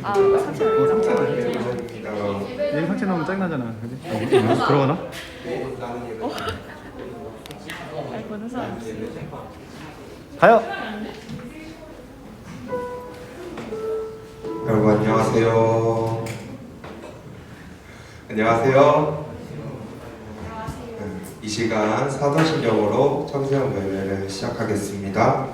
아, 상체 얘 상체 나오면 짜증나잖아. 그지? 들어가나? 잘 보는 사람 있어. 가요! 여러분 안녕하세요. 안녕하세요. 이 시간 사도신경으로 청소년 매매를 시작하겠습니다.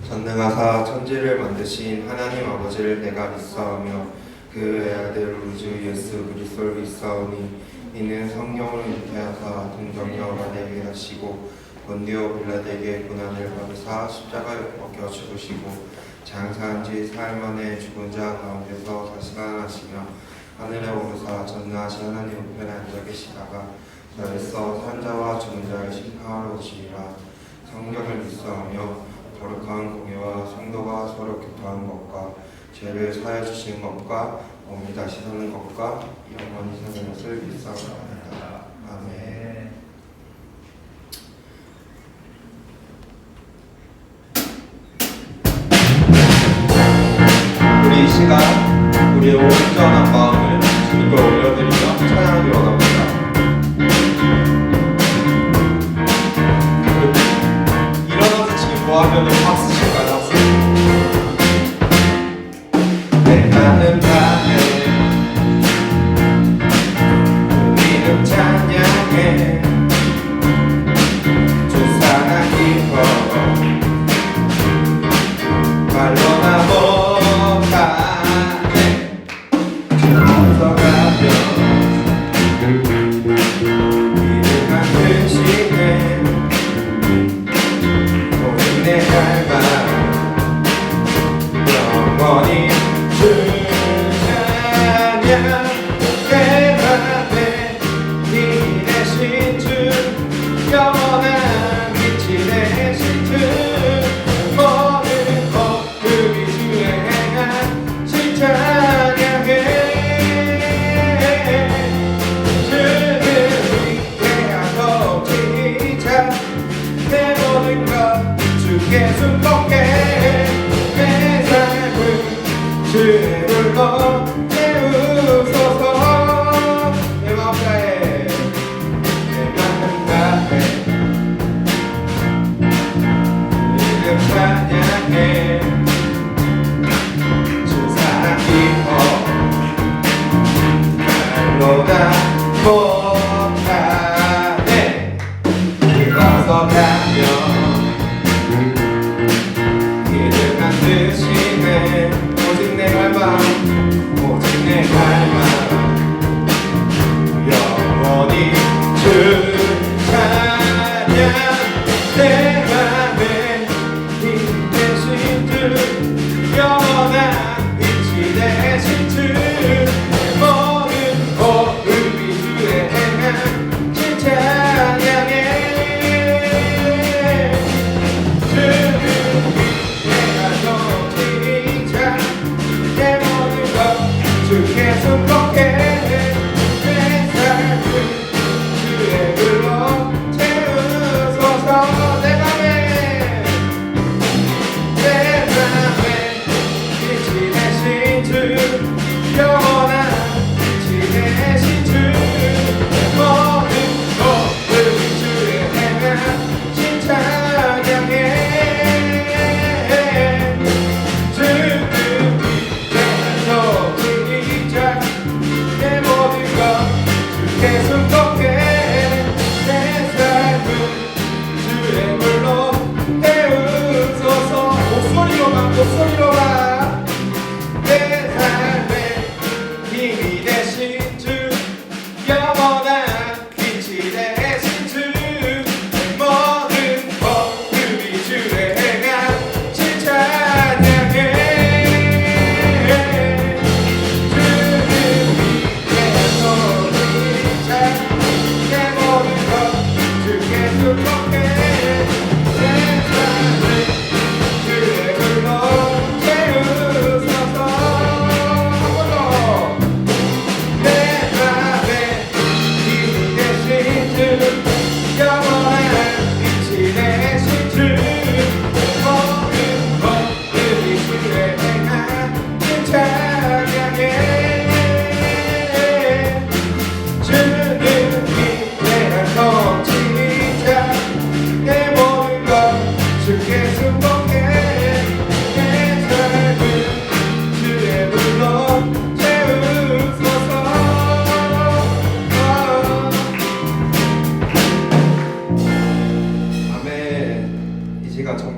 전능하사 천지를 만드신 하나님 아버지를 내가 믿사오며 그 외아들 우주 예수 그리스도를 믿사오니 이는 성령을 잉태하사 동정녀 마리아에게 나시고 본디오 빌라드에게 고난을 받으사 십자가에 벗겨 죽으시고 장사한 지 사흘 만에 죽은 자 가운데서 다시 살아나시며 하늘에 오르사 전능하신 하나님 우편에 앉아 계시다가 저에서 산자와 죽은 자를 심판하러 오시리라. 성경을 믿사오며 거룩한 공예와 성도가 서로 교통하는 것과 죄를 사하여 주시는 것과 몸이 다시 사는 것과 영원히 사는 것을 믿사옵나이다. 아멘. 우리 이 시간 우리의 온전한 마음을 주님께 올려드리며 찬양하기 원합니다. 일어나서 지금 뭐하면 박수 칠까요? 박수. 내가는 밤에 우리는 찬양해 주 사랑 기뻐 말로나 못하네 주어서 가며 이를 만드시네 오직 내 닮아 영원히 주 찬양 내 맘에 이 대신 주 영원한 빛이 되신 주 모든 것들이 주의 행한 찬양해 주를 위대한 통치자 내 모든 것 주께 숨겁게 내 삶을 주의 불러 세우소서 내 마음 다해 내 마음 다해 이름 찬양해 주 사랑 기뻐 말로다 못하네 일어서 가며 이를 만드시네 오직 내 닮아 오직 내 닮아 영원히 주 찬양 내 맘에 힘 되신 주 영원한 빛이 되신 주내 모든 호흡이 주의 행한 찬양해 주를 위대한 통치자 내 모든 것 주께 숨겁게 내 삶을 주의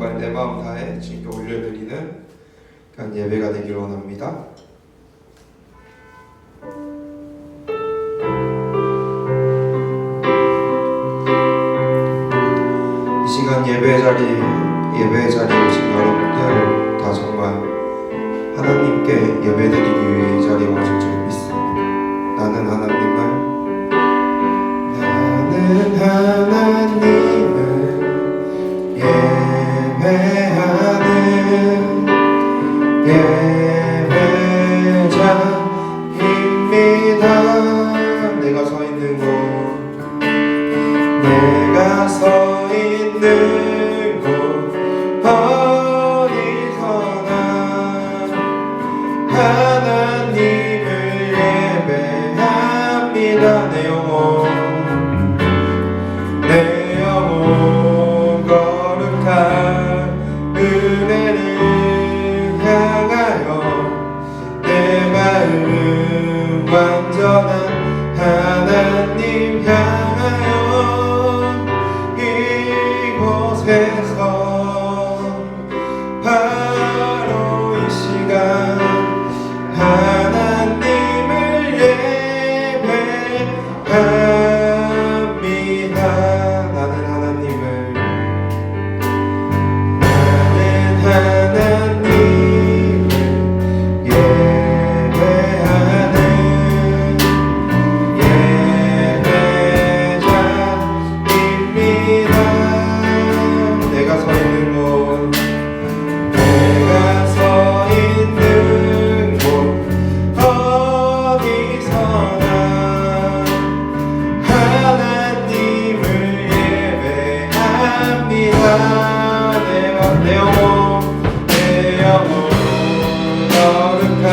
정말 내 마음 다해 주님께 올려드리는 그런 예배가 되기를 원합니다. 이 시간 예배 자리에 오신 여러분들 다 정말 하나님께 예배드리기 위해 이 자리에 오신 줄 믿습니다. 나는 하나님을 예배하는 예배자입니다. 내가 서 있는 곳 어디서나 하나님을 예배합니다. 내 영혼 거룩한 은혜를 향하여 내 마음 완전한 하나님 향하여 이곳에서 바로 이 시간 하나님을 예배합니다. 나는 하나님을 예배하는 예배자입니다. 내가 서 있는 곳 어디서나 하나님을 예배합니다. 내 영혼 거룩한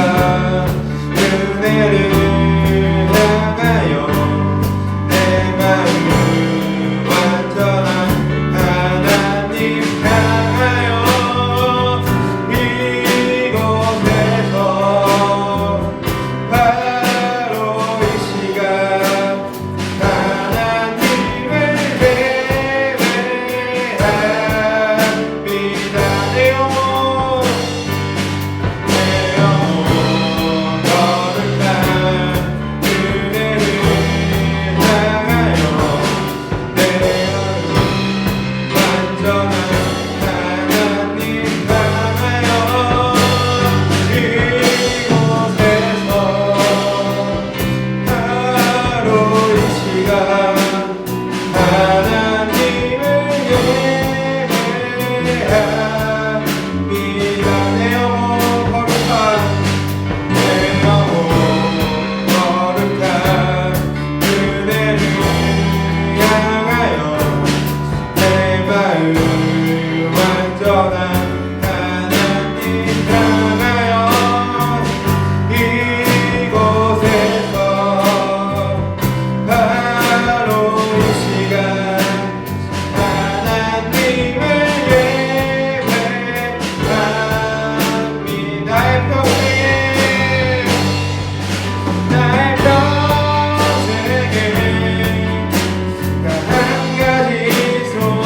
은혜를 향하여 내 마음 완전한 하나님 향하여 이곳에서 바로 이 시간 하나님을 예배합니다. 내 영혼 거룩한 은혜를 향하여 내 마음 완전한 하나님 향하여 이곳에서 바로 이 시간 하나님을 예배합니다. 내 영혼 거룩한 은혜를 향하여 내 마음 완전한 하나님 향하여 이곳에서 바로 이 시간 하나님을 예배합니다. 나의 평생에 한 가지 소원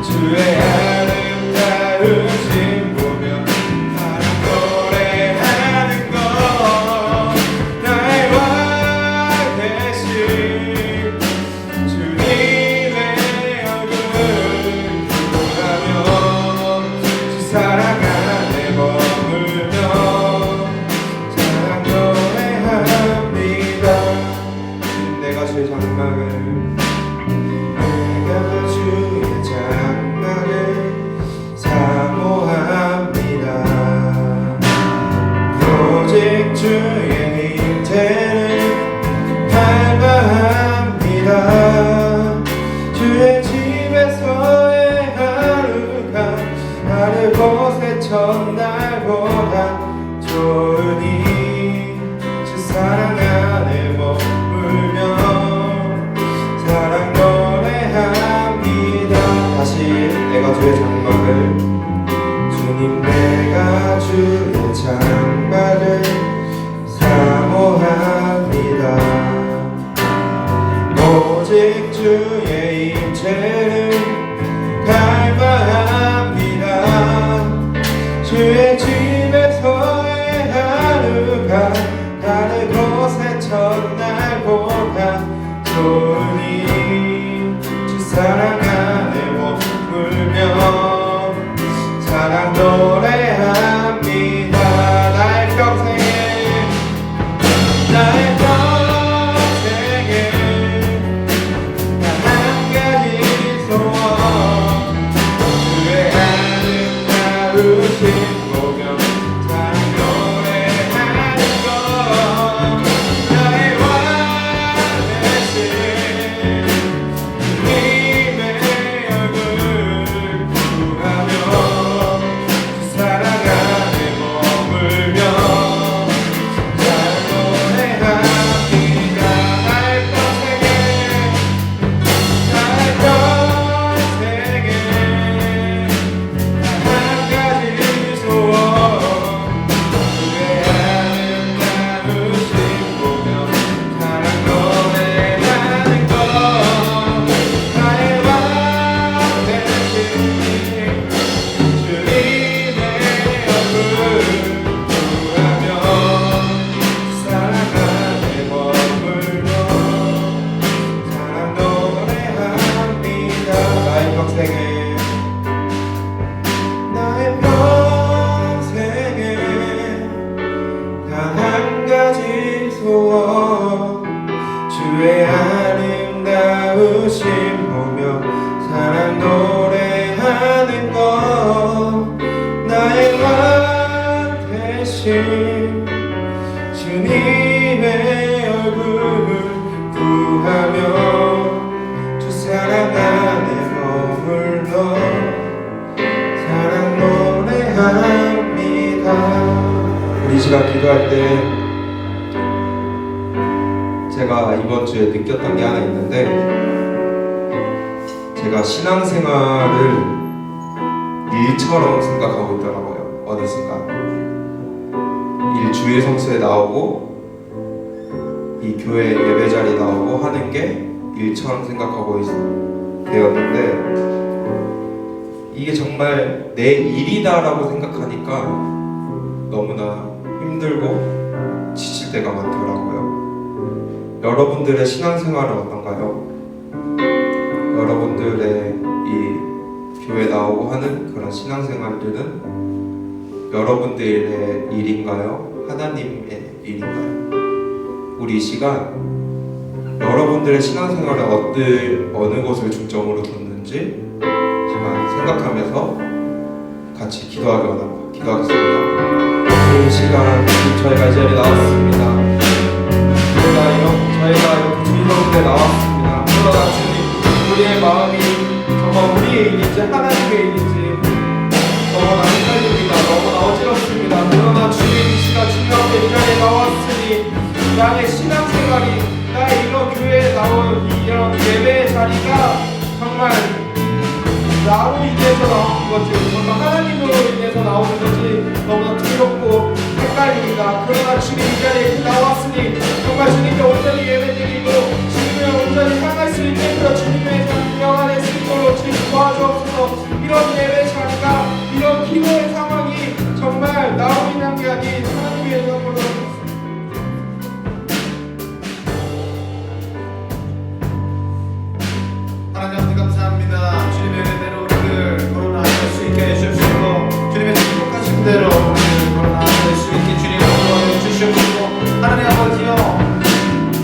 주의 아름다우신 보며 사랑 노래하는 것 나의 왕 되신 주님의 얼굴 보라며 주 사랑 안에 머물며 사랑 노래합니다. 내가 주의 장막을 사모합니다. 오직 주의 임재를 갈망합니다. 주의 집에서의 하루가 다른 곳의 첫날보다 좋으니 주 사랑 안에 머물며 사랑 노래합니다. 다시 내가 주의 장막을 주님 내가 주의 장막을 사모합니다. 오직 주의 임재를 갈망합니다. 사랑 안에 머물며 사랑 노래합니다. 나의 평생에 나의 평생에 단 한 가지 소원 그의 아름다우신 보며 사랑 노래하는 것 나의 왕 대신 주님의 얼굴 구하며 사랑 안에 머물며 사랑 노래합니다. 나의 평생에 나의 평생에 단 한 가지 소원 그의 아름다우신 보며 사랑 노래하는 것 나의 왕 대신 주님의 얼굴 구하며 사랑 안에 머물러 사랑 노래합니다. 나의 평생에 나의 평생에 단 한 가지 소원 주의 아름다우심 보며 사랑 노래하는 것 나의 왕 대신 주님의 얼굴 구하며 주 사랑 안에 머물러 사랑 노래합니다. 우리 시간 기도할 때 제가 이번 주에 느꼈던 게 하나 있는데 제가 신앙생활을 일처럼 생각하고 있더라고요. 어느 순간 일 주일 성수에 나오고 이 교회 예배 자리 나오고 하는 게 일처럼 생각하고 되었는데 이게 정말 내 일이다라고 생각하니까 너무나 힘들고 지칠 때가 많더라고요. 여러분들의 신앙생활은 어떤가요? 여러분들의 이 교회 나오고 하는 그런 신앙생활들은 여러분들의 일인가요? 하나님의 일인가요? 우리 이 시간 여러분들의 신앙생활에 어느 것을 중점으로 뒀는지 생각하면서 같이 기도하겠습니다. 이 시간 저희가 이 자리에 나왔습니다. 저희가 이렇게 주님 가운데 나왔습니다. 그러나 주님 우리의 마음이 정말 우리의 일인지 하나님의 일인지 너무나 헷갈립니다. 너무나 어지럽습니다. 그러나 주님 이 시간 주님 앞에 이 자리에 나왔으니 나의 신앙생활이 나의 이런 교회에 나온 이런 예배의 자리가 정말 나로 인해서 나오는 것이 정말 하나님으로 인해서 나오는 것이 너무나 두렵고 헷갈립니다. 그러나 주님 이 자리에 나왔으니 정말 주님께 온전히 예배드리고 주님을 온전히 향할 수 있게 그런 주님의 영 안에 쓰임으로 주님 도와주옵소서. 이런 예배 자리가 이런 기도의 상황이 정말 나로 인한 게 아닌 하나님의 영으로 하나님 아버지 감사합니다. 주님의 은혜대로 우리들 거론할 수 있게 해주시고 주님의 축복하신 대로 우리를 거론할 수 있게 주님 도와주시옵소서. 하나님 아버지여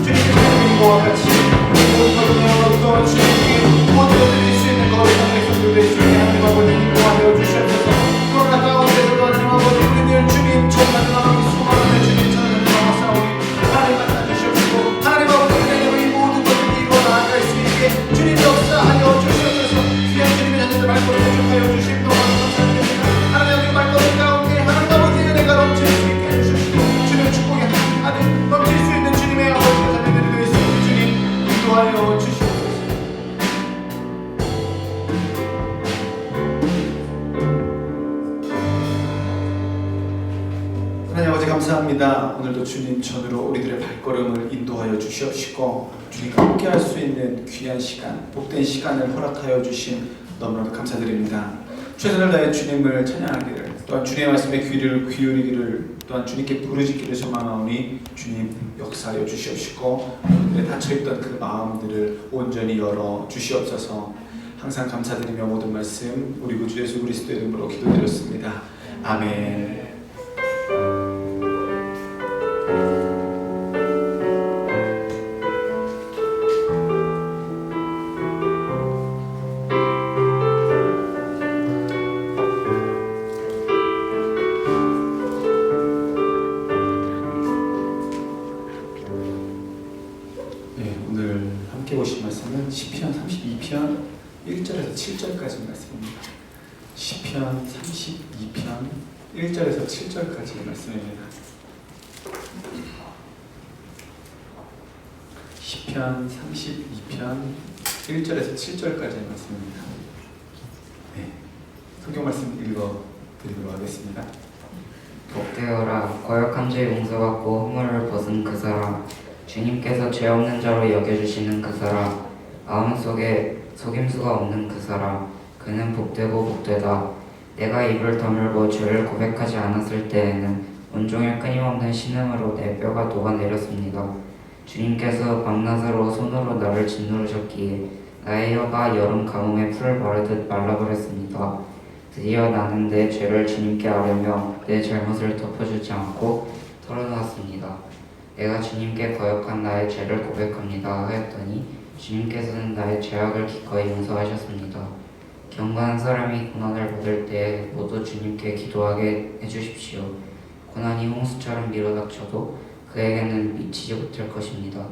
주님의 이름과 같이 모든 주님이 모두 드릴 수 있는 것 우리 백성들의 주님 하나님 아버지 인도하여 주시옵소서. 코로나 가운데서도 하나님 아버지 우리들 주님 정말 마음이 수고하는 주님 찾는 마음 싸우니 하나님 만나 주시옵소서. 하나님 아버지 은혜대로 이 모든 것을 이루어 나아갈 수 있게 주님 역사하여 주시옵소서. 귀한 주님의 자녀들 말씀을 해주하여 주심 너무 감사드립니다. 하나님 아버지 말씀 가운데 하나님 아버지 은혜가 넘칠 수 있게 해주시고 주님 축복의 하나님 넘칠 수 있는 주님의 아버지의 자녀들이 될 수 있는 주님 인도하여 주시옵소서. 하나님 아버지 감사합니다. 오늘도 주님 전으로 우리들의 발걸음을 인도하여 주시옵시고 주님과 함께할 수 있는 귀한 시간, 복된 시간을 허락하여 주신 너무나도 감사드립니다. 최선을 다해 주님을 찬양하기를 또 또한 주님의 말씀에 귀를 기울이기를 또한 주님께 부르짖기를 소망하오니 주님 역사하여 주시옵시고 우리들의 닫혀있던 그 마음들을 온전히 열어 주시옵소서. 항상 감사드리며 모든 말씀 우리 구주 예수 그리스도의 이름으로 기도드렸습니다. 아멘. 오늘 함께 보신 말씀은 시편 32편 1절에서 7절까지 말씀입니다. 시편 32편 1절에서 7절까지 말씀입니다. 시편 32편 1절에서 7절까지 말씀입니다. 성경 말씀 읽어드리도록 하겠습니다. 복되어라 거역한 죄 용서받고 허물을 벗은 그 사람 주님께서 죄 없는 자로 여겨주시는 그 사람 마음속에 속임수가 없는 그 사람 그는 복되고 복되다. 내가 입을 다물고 죄를 고백하지 않았을 때에는 온종일 끊임없는 신음으로 내 뼈가 녹아내렸습니다. 주님께서 밤낮으로 손으로 나를 짓누르셨기에 나의 혀가 여름 가뭄에 풀을 바르듯 말라버렸습니다. 드디어 나는 내 죄를 주님께 아뢰며 내 잘못을 덮어주지 않고 털어놓았습니다. 내가 주님께 거역한 나의 죄를 고백합니다 하였더니 주님께서는 나의 죄악을 기꺼이 용서하셨습니다. 경건한 사람이 고난을 받을 때 모두 주님께 기도하게 해주십시오. 고난이 홍수처럼 밀어닥쳐도 그에게는 미치지 못할 것입니다.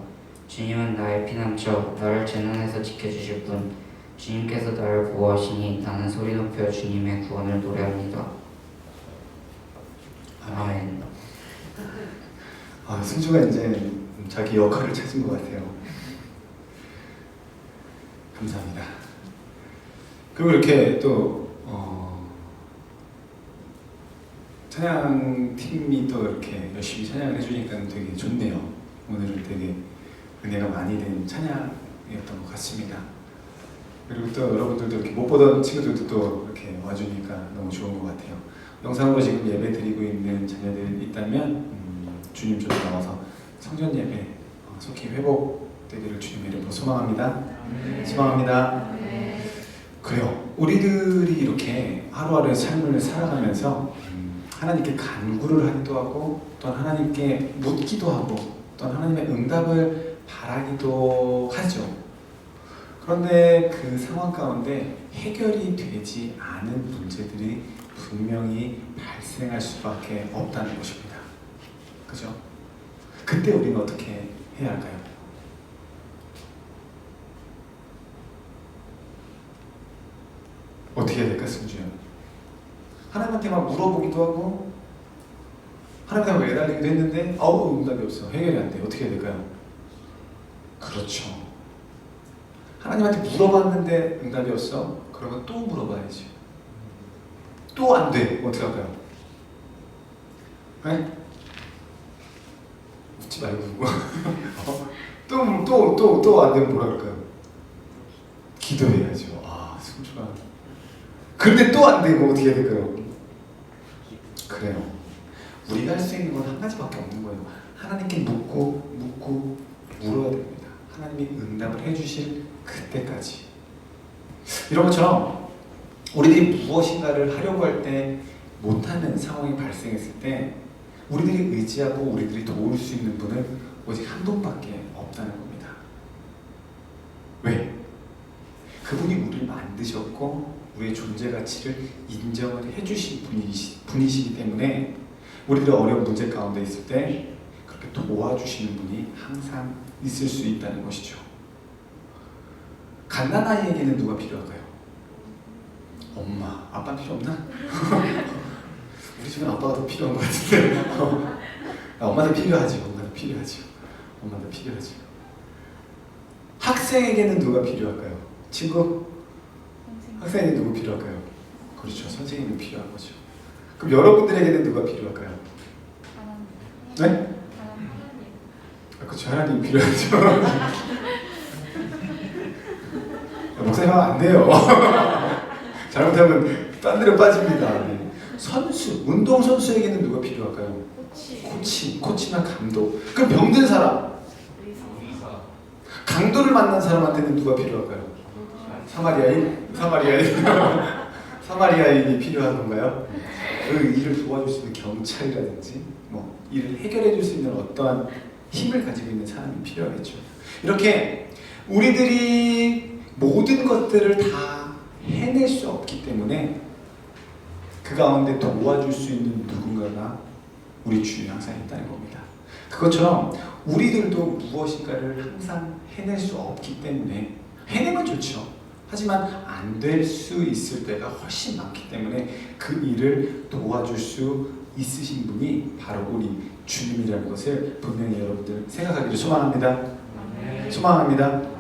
주님은 나의 피난처, 나를 재난에서 지켜주실 분. 주님께서 나를 보호하시니 나는 소리 높여 주님의 구원을 노래합니다. 아멘. 승주가 이제 자기 역할을 찾은 것 같아요. 감사합니다. 그리고 이렇게 또 찬양팀이 또 이렇게 열심히 찬양을 해주니까 되게 좋네요. 오늘은 되게 은혜가 많이 된 찬양이었던 것 같습니다. 그리고 또 여러분들도 이렇게 못 보던 친구들도 또 이렇게 와주니까 너무 좋은 것 같아요. 영상으로 지금 예배 드리고 있는 자녀들이 있다면 주님 좀 나와서 성전 예배 속히 회복되기를 주님의 이름으로 소망합니다. 소망합니다. 그래요. 우리들이 이렇게 하루하루의 삶을 살아가면서 하나님께 간구를 하기도 하고 또한 하나님께 묻기도 하고 또한 하나님의 응답을 바라기도 하죠. 그런데 그 상황 가운데 해결이 되지 않은 문제들이 분명히 발생할 수밖에 없다는 것입니다. 그죠? 그때 우리는 어떻게 해야 할까요? 어떻게 해야 될까, 승주야? 하나님한테 막 물어보기도 하고 하나님한테 매달리기도 했는데 응답이 없어. 해결이 안 돼. 어떻게 해야 될까요? 그렇죠. 하나님한테 물어봤는데 응답이 없어. 그러면 또 물어봐야지. 또 안 돼. 어떻게 할까요? 네? 웃지 말고 또 안 되면 뭐라 할까요? 기도해야죠. 승주가 근데 또 안 되고 어떻게 해야 될까요? 그래요. 우리가 할 수 있는 건 한 가지밖에 없는 거예요. 하나님께 묻고 물어야 됩니다. 하나님이 응답을 해주실 그때까지. 이런 것처럼 우리들이 무엇인가를 하려고 할 때 못하는 상황이 발생했을 때 우리들이 의지하고 우리들이 도울 수 있는 분은 오직 한 분밖에 없다는 겁니다. 왜? 그분이 우리를 만드셨고 우리의 존재 가치를 인정을 해주신 분이시기 때문에 우리들의 어려운 문제 가운데 있을 때 그렇게 도와주시는 분이 항상 있을 수 있다는 것이죠. 갓난아이에게는 누가 필요할까요? 엄마, 아빠 필요 없나? 우리 집은 아빠가 더 필요한 것 같은데 엄마도 필요하지. 엄마도 필요하지. 학생에게는 누가 필요할까요? 친구? 학생에게 누구 필요할까요? 그렇죠. 선생님이 필요한 거죠. 그럼 여러분들에게는 누가 필요할까요? 네? 그렇죠. 하나님이 필요하죠. 목사님 하면 안 돼요. 잘못하면 딴 데로 빠집니다. 네. 선수, 운동 선수에게는 누가 필요할까요? 코치나 감독. 그럼 병든 사람, 강도를 만난 사람한테는 누가 필요할까요? 사마리아인이 필요한 건가요? 그 일을 도와줄 수 있는 경찰이라든지 뭐 일을 해결해 줄 수 있는 어떠한 힘을 가지고 있는 사람이 필요하겠죠. 이렇게 우리들이 모든 것들을 다 해낼 수 없기 때문에 그 가운데 도와줄 수 있는 누군가가 우리 주위에 항상 있다는 겁니다. 그것처럼 우리들도 무엇인가를 항상 해낼 수 없기 때문에 해내면 좋죠. 하지만 안 될 수 있을 때가 훨씬 많기 때문에 그 일을 도와줄 수 있으신 분이 바로 우리 주님이라는 것을 분명히 여러분들 생각하기를 소망합니다. 소망합니다.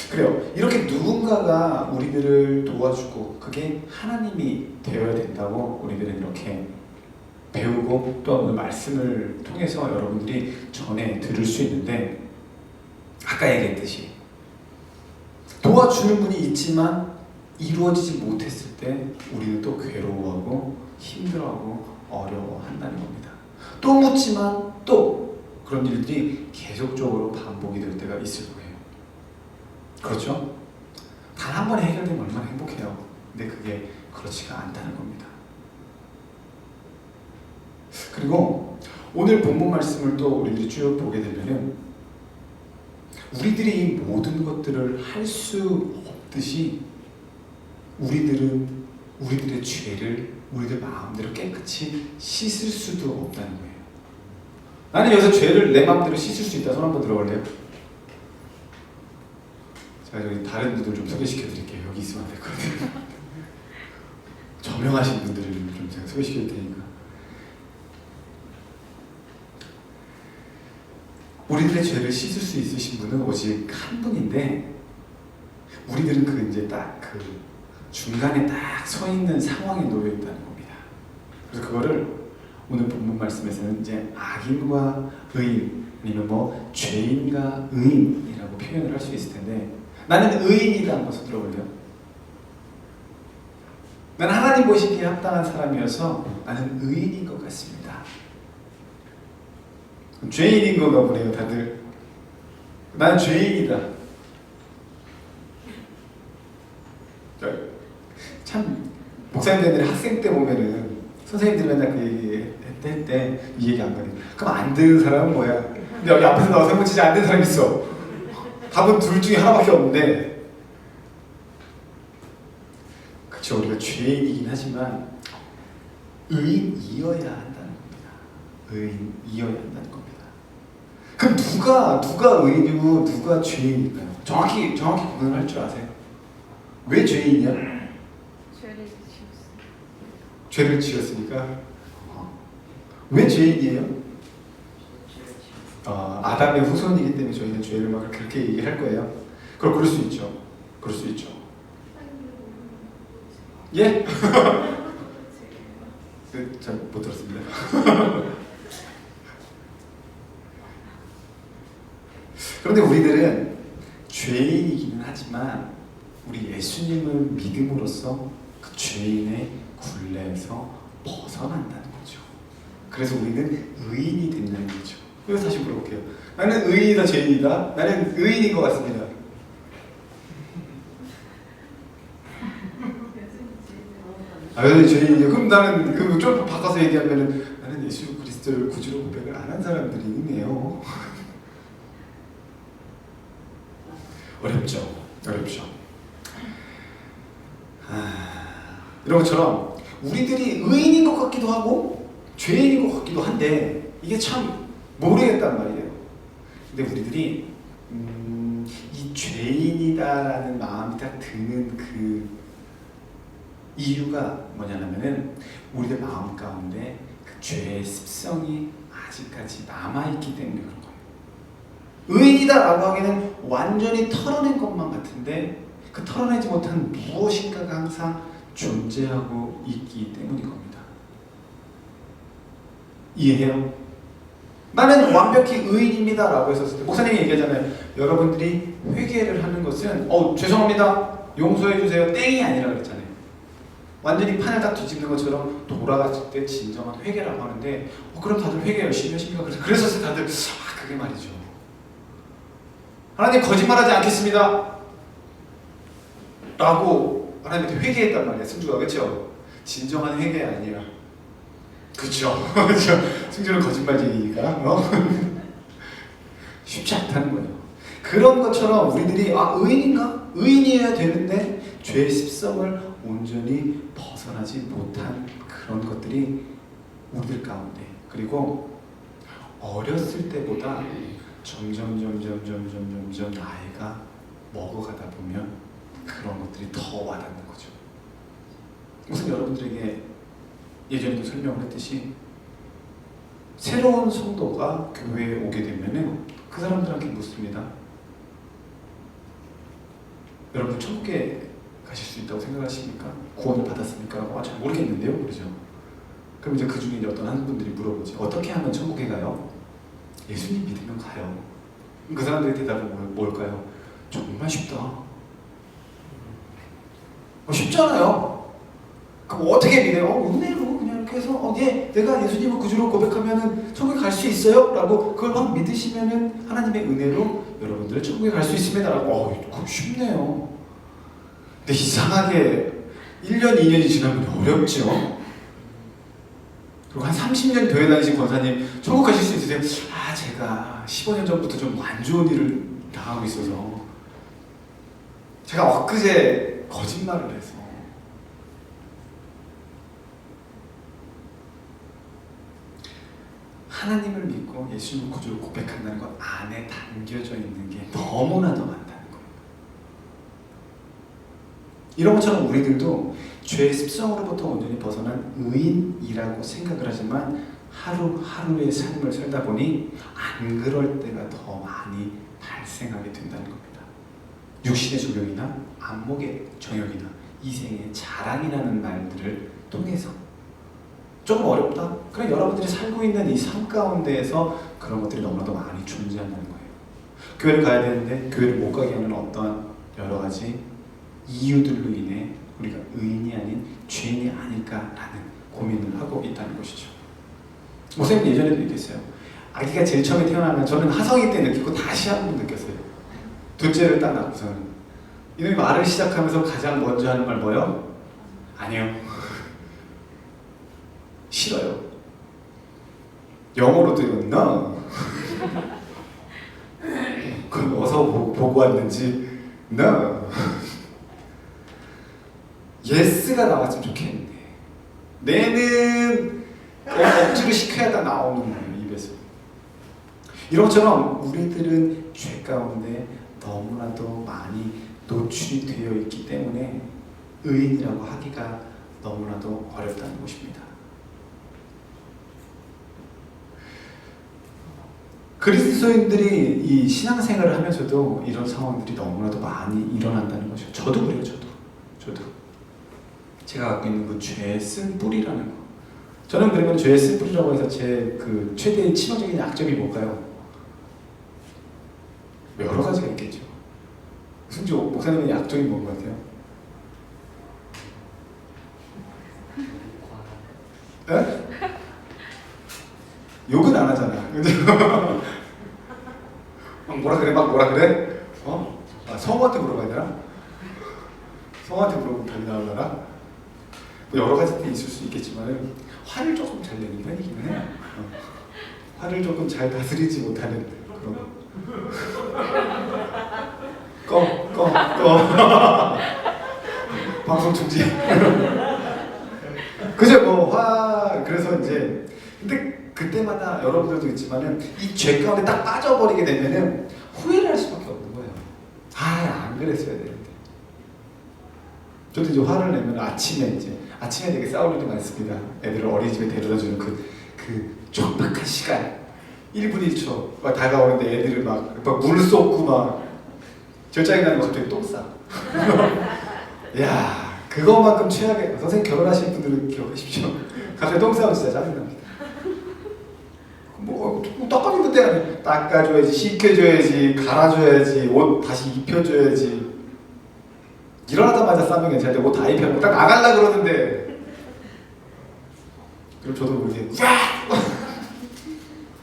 그래요. 이렇게 누군가가 우리들을 도와주고 그게 하나님이 되어야 된다고 우리들은 이렇게 배우고 또 오늘 말씀을 통해서 여러분들이 전해 들을 수 있는데, 아까 얘기했듯이 도와주는 분이 있지만 이루어지지 못했을 때 우리는 또 괴로워하고 힘들어하고 어려워한다는 겁니다. 또 묻지만 또 그런 일들이 계속적으로 반복이 될 때가 있을 거예요. 그렇죠? 단 한 번에 해결되면 얼마나 행복해요. 근데 그게 그렇지가 않다는 겁니다. 그리고 오늘 본문 말씀을 또 우리들이 쭉 보게 되면은 우리들이 모든 것들을 할 수 없듯이 우리들의 죄를 우리들 마음대로 깨끗이 씻을 수도 없다는 거예요. 나는 여기서 죄를 내 마음대로 씻을 수 있다. 손 한번 들어볼래요? 제가 여기 다른 분들 좀 소개시켜 드릴게요. 여기 있으면 안 될 것 같아요. 저명하신 분들을 좀 제가 소개시켜 드릴 테니까. 우리들의 죄를 씻을 수 있으신 분은 오직 한 분인데, 우리들은 그 이제 딱 그 중간에 딱 서 있는 상황에 놓여 있다는 겁니다. 그래서 그거를 오늘 본문 말씀에서는 이제 악인과 의인, 아니면 뭐 죄인과 의인이라고 표현을 할 수 있을 텐데, 나는 의인이다 한번 손 들어볼래요? 나는 하나님 보시기에 합당한 사람이어서 나는 의인인 것 같습니다. 죄인인 건가 보네요, 다들. 나는 죄인이다. 참 목사님들이 학생 때 보면은 선생님들 맨날 그 얘기 했대 이 얘기 안 가네. 그럼 안 되는 사람은 뭐야? 근데 여기 앞에서 나와서 한번 진짜 안 되는 사람 있어. 답은 둘 중에 하나밖에 없는데, 그쵸, 우리가 죄인이긴 하지만 의인이어야 한다는 겁니다. 의인이어야 한다는 겁니다. 그럼 누가 의인이고 누가 죄인일까요? 정확히 구분을 할 줄 아세요? 왜 죄인이야? 죄를 지었으니까. 왜 죄인이에요? 아담의 후손이기 때문에 저희는 죄를 막 그렇게 얘기할 거예요. 그럴 수 있죠. 그럴 수 있죠. 예? 잘 못 들었습니다. 그런데 우리들은 죄인이기는 하지만 우리 예수님을 믿음으로써 그 죄인의 굴레에서 벗어난다는 거죠. 그래서 우리는 의인이 된다는 거죠. 그래서 다시 물어볼게요. 나는 의인이다, 죄인이다? 나는 의인인 것 같습니다. 여전히 죄인이요? 그럼 나는 좀 바꿔서 얘기하면은 나는 예수 그리스도를 구주로 고백을 안 한 사람들이 있네요. 어렵죠. 이런 것처럼 우리들이 의인인 것 같기도 하고 죄인인 것 같기도 한데 이게 참 모르겠단 말이에요. 근데 우리들이 이 죄인이다라는 마음이 딱 드는 그 이유가 뭐냐면은 우리들 마음 가운데 그 죄의 습성이 아직까지 남아있기 때문에 그런 거예요. 의인이다라고 하기에는 완전히 털어낸 것만 같은데 그 털어내지 못한 무엇인가가 항상 존재하고 있기 때문인 겁니다. 이해해요? 나는 완벽히 의인입니다 라고 했었을 때 목사님이 얘기하잖아요. 여러분들이 회개를 하는 것은 죄송합니다, 용서해 주세요 땡이 아니라 그랬잖아요. 완전히 판을 딱 뒤집는 것처럼 돌아갔을 때 진정한 회개라고 하는데 그럼 다들 회개 열심히 하십니까? 그래서 다들 그게 말이죠. 하나님 거짓말하지 않겠습니다 라고 하나님한테 회개했단 말이야 승주가. 그렇죠? 진정한 회개 아니야. 그렇죠? 승주는 거짓말쟁이니까 쉽지 않다는 거예요. 그런 것처럼 우리들이 의인인가? 의인이어야 되는데 죄의 습성을 온전히 벗어나지 못한 그런 것들이 우리들 가운데, 그리고 어렸을 때보다 점점 나이가 먹어가다 보면 그런 것들이 더 와닿는 거죠. 우선 여러분들에게 예전에도 설명을 했듯이 새로운 성도가 교회에 오게 되면은 그 사람들한테 묻습니다. 여러분 천국에 가실 수 있다고 생각하십니까? 구원을 받았습니까? 잘 모르겠는데요, 그러죠. 그럼 이제 그 중에 이제 어떤 한 분들이 물어보지. 어떻게 하면 천국에 가요? 예수님 믿으면 가요. 그 사람들의 대답은 뭘까요? 정말 쉽다. 쉽잖아요. 그럼 어떻게 믿어요? 은혜로 그냥 이렇게 해서 내가 예수님을 구주로 고백하면은 천국에 갈 수 있어요? 라고 그걸 막 믿으시면은 하나님의 은혜로 여러분들 천국에 갈 수 있습니다. 라고 그거 쉽네요. 근데 이상하게 1년, 2년이 지나면 어렵죠. 그리고 한 30년 교회 다니신 권사님 천국 가실 수 있으세요? 제가 15년 전부터 좀 안 좋은 일을 당하고 있어서 제가 엊그제 거짓말을 해서 하나님을 믿고 예수님을 구주로 고백한다는 것 안에 담겨져 있는 게 너무나도 많다는 거예요. 이런 것처럼 우리들도 죄의 습성으로부터 온전히 벗어난 의인이라고 생각을 하지만 하루하루의 삶을 살다 보니 안 그럴 때가 더 많이 발생하게 된다는 겁니다. 육신의 조명이나 안목의 정욕이나 이생의 자랑이라는 말들을 통해서 조금 어렵다? 그럼 여러분들이 살고 있는 이 삶 가운데에서 그런 것들이 너무나도 많이 존재한다는 거예요. 교회를 가야 되는데 교회를 못 가게 하는 어떠한 여러 가지 이유들로 인해 우리가 의인이 아닌 죄인이 아닐까라는 고민을 하고 있다는 것이죠. 목사님 예전에도 얘기했어요. 아기가 제일 처음에 태어나면 저는 하성이 때 느끼고 다시 한 번 느꼈어요. 둘째를 딱 낳고서는 이놈이 말을 시작하면서 가장 먼저 하는 말 뭐예요? 아니요. 싫어요. 영어로도 no. 그건 어디서 보고 왔는지 no. yes가 나왔으면 좋겠는데 내는 억지로 시켜야 다 나오는 거예요, 입에서. 이런 것처럼 우리들은 죄 가운데 너무나도 많이 노출이 되어 있기 때문에 의인이라고 하기가 너무나도 어렵다는 것입니다. 그리스도인들이 이 신앙생활을 하면서도 이런 상황들이 너무나도 많이 일어난다는 것이죠. 저도 그래요. 저도 제가 갖고 있는 그 죄의 쓴 뿌리라는 거. 저는 그러면 죄의 쓴 뿌리라고 해서 제 그 최대의 치명적인 약점이 뭘까요? 여러 가지가 있겠죠. 승주 목사님의 약점이 뭔 것 같아요? 에? 욕은 안 하잖아. 막 뭐라 그래? 성우한테 물어봐야 되나? 성우한테 물어보면 답이 나오려나? 여러 가지 때 있을 수 있겠지만 화를 조금 잘 내는 편이긴 해요. 화를 조금 잘 다스리지 못하는 그런 꺼 방송 중지. 그죠? 그래서 이제 근데 그때마다 여러분들도 있지만은 이 죄 가운데 딱 빠져버리게 되면은 후회를 할 수밖에 없는 거예요. 안 그랬어야 되는데. 저도 이제 화를 내면 아침에 되게 싸울 일이 많습니다. 애들을 어린이집에 데려다주는 그 촉박한 시간 1분 1초 막 다가오는데 애들을 막 물 쏟고 막 절장이 나는 거 갑자기 똥 싸. 야, 그것만큼 최악의 선생님 결혼하신 분들은 기억하십시오. 갑자기 똥 싸면 진짜 짜증납니다. 닦아주는데 닦아줘야지, 씻겨줘야지, 갈아줘야지, 옷 다시 입혀줘야지. 일어나자마자 싸면 괜찮은데 옷 다 입혀놓고 딱 나갈라 그러는데 그리고 저도 모르게